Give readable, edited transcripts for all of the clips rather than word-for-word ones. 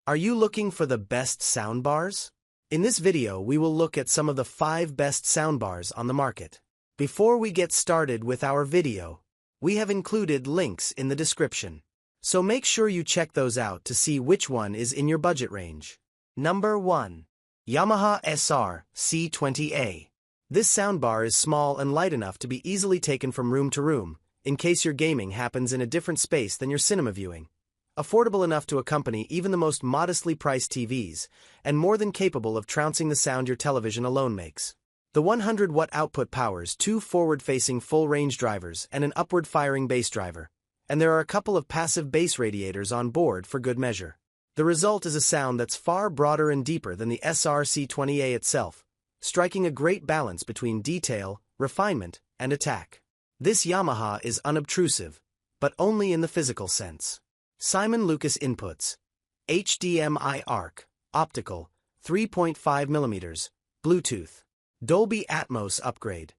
Are you looking for the best soundbars? In this video, we will look at some of the 5 best soundbars on the market. Before we get started with our video, we have included links in the description. So make sure you check those out to see which one is in your budget range. Number 1. Yamaha SR-C20A. This soundbar is small and light enough to be easily taken from room to room, in case your gaming happens in a different space than your cinema viewing. Affordable enough to accompany even the most modestly priced TVs, and more than capable of trouncing the sound your television alone makes. The 100-watt output powers 2 forward-facing full-range drivers and an upward-firing bass driver, and there are a couple of passive bass radiators on board for good measure. The result is a sound that's far broader and deeper than the SR-C20A itself, striking a great balance between detail, refinement, and attack. This Yamaha is unobtrusive, but only in the physical sense. Simon Lucas inputs: HDMI ARC, optical, 3.5mm, Bluetooth. Dolby Atmos upgrade.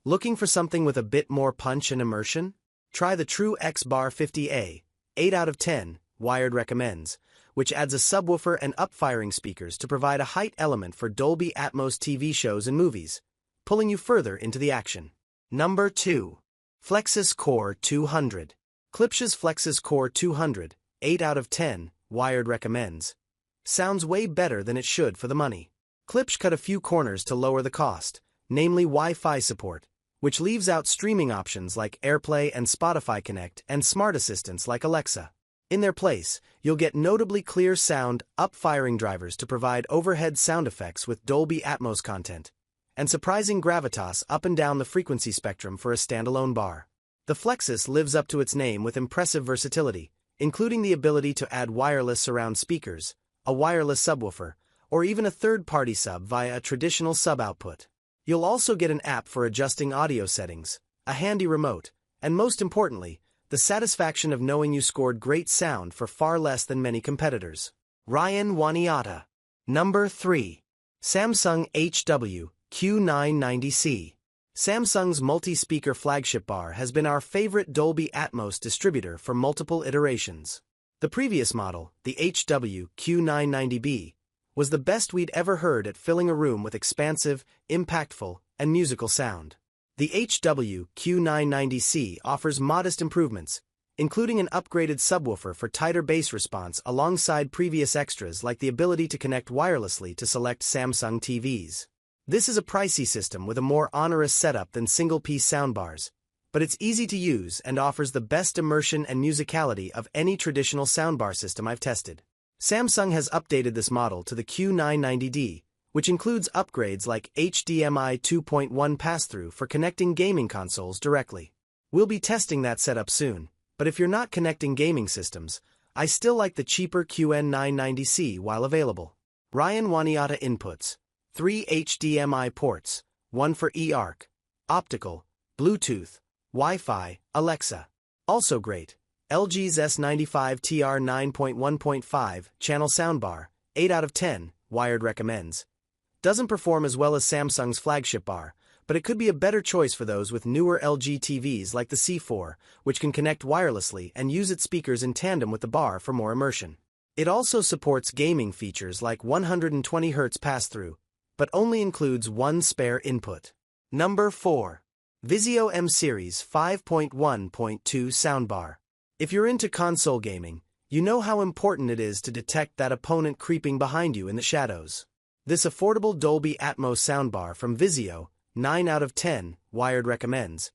Looking for something with a bit more punch and immersion? Try the True X-Bar 50A, 8 out of 10, Wired recommends, which adds a subwoofer and up-firing speakers to provide a height element for Dolby Atmos TV shows and movies, pulling you further into the action. Number 2. Flexus Core 200. Klipsch's Flexus Core 200, 8 out of 10, Wired recommends. Sounds way better than it should for the money. Klipsch cut a few corners to lower the cost, namely Wi-Fi support, which leaves out streaming options like AirPlay and Spotify Connect and smart assistants like Alexa. In their place, you'll get notably clear sound, up-firing drivers to provide overhead sound effects with Dolby Atmos content, and surprising gravitas up and down the frequency spectrum for a standalone bar. The Flexus lives up to its name with impressive versatility, including the ability to add wireless surround speakers, a wireless subwoofer, or even a third-party sub via a traditional sub-output. You'll also get an app for adjusting audio settings, a handy remote, and most importantly, the satisfaction of knowing you scored great sound for far less than many competitors. Ryan Waniata. Number 3. Samsung HW Q990C. Samsung's multi-speaker flagship bar has been our favorite Dolby Atmos distributor for multiple iterations. The previous model, the HW Q990B, was the best we'd ever heard at filling a room with expansive, impactful, and musical sound. The HW Q990C offers modest improvements, including an upgraded subwoofer for tighter bass response alongside previous extras like the ability to connect wirelessly to select Samsung TVs. This is a pricey system with a more onerous setup than single-piece soundbars, but it's easy to use and offers the best immersion and musicality of any traditional soundbar system I've tested. Samsung has updated this model to the Q990D, which includes upgrades like HDMI 2.1 pass-through for connecting gaming consoles directly. We'll be testing that setup soon, but if you're not connecting gaming systems, I still like the cheaper QN990C while available. Ryan Waniata inputs: 3 HDMI ports, 1 for eARC, optical, Bluetooth, Wi-Fi, Alexa. Also great, LG's S95 TR 9.1.5 channel soundbar, 8 out of 10, Wired recommends. Doesn't perform as well as Samsung's flagship bar, but it could be a better choice for those with newer LG TVs like the C4, which can connect wirelessly and use its speakers in tandem with the bar for more immersion. It also supports gaming features like 120 Hz pass-through, but only includes 1 spare input. Number 4. Vizio M-Series 5.1.2 Soundbar. If you're into console gaming, you know how important it is to detect that opponent creeping behind you in the shadows. This affordable Dolby Atmos soundbar from Vizio, 9 out of 10, Wired recommends,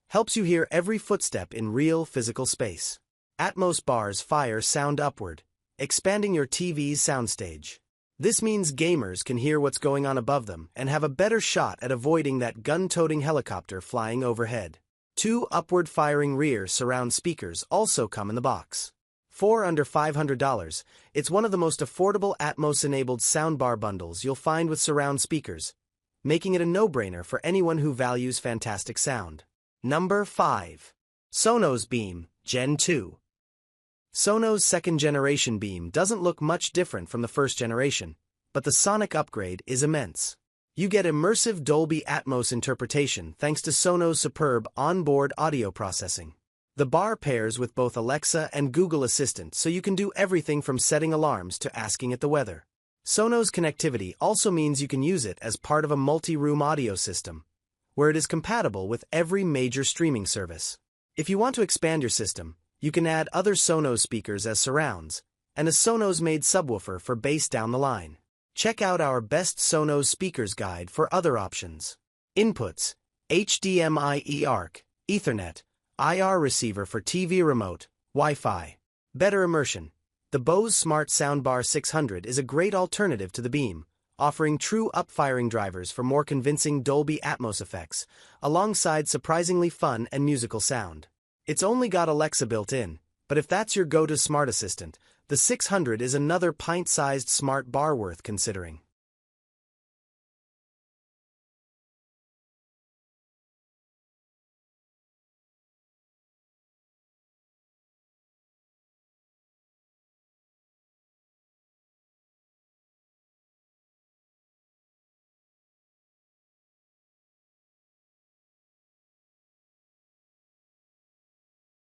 helps you hear every footstep in real physical space. Atmos bars fire sound upward, expanding your TV's soundstage. This means gamers can hear what's going on above them and have a better shot at avoiding that gun-toting helicopter flying overhead. 2 upward-firing rear surround speakers also come in the box. For under $500, it's one of the most affordable Atmos-enabled soundbar bundles you'll find with surround speakers, making it a no-brainer for anyone who values fantastic sound. Number 5. Sonos Beam Gen 2. Sonos' second-generation Beam doesn't look much different from the first generation, but the sonic upgrade is immense. You get immersive Dolby Atmos interpretation thanks to Sonos' superb onboard audio processing. The bar pairs with both Alexa and Google Assistant, so you can do everything from setting alarms to asking it the weather. Sonos connectivity also means you can use it as part of a multi-room audio system, where it is compatible with every major streaming service. If you want to expand your system, you can add other Sonos speakers as surrounds, and a Sonos-made subwoofer for bass down the line. Check out our best Sonos speakers guide for other options. Inputs: HDMI eARC, Ethernet, IR receiver for TV remote, Wi-Fi. Better immersion: the Bose Smart Soundbar 600 is a great alternative to the Beam, offering true up-firing drivers for more convincing Dolby Atmos effects, alongside surprisingly fun and musical sound. It's only got Alexa built in, but if that's your go-to smart assistant, the 600 is another pint-sized smart bar worth considering.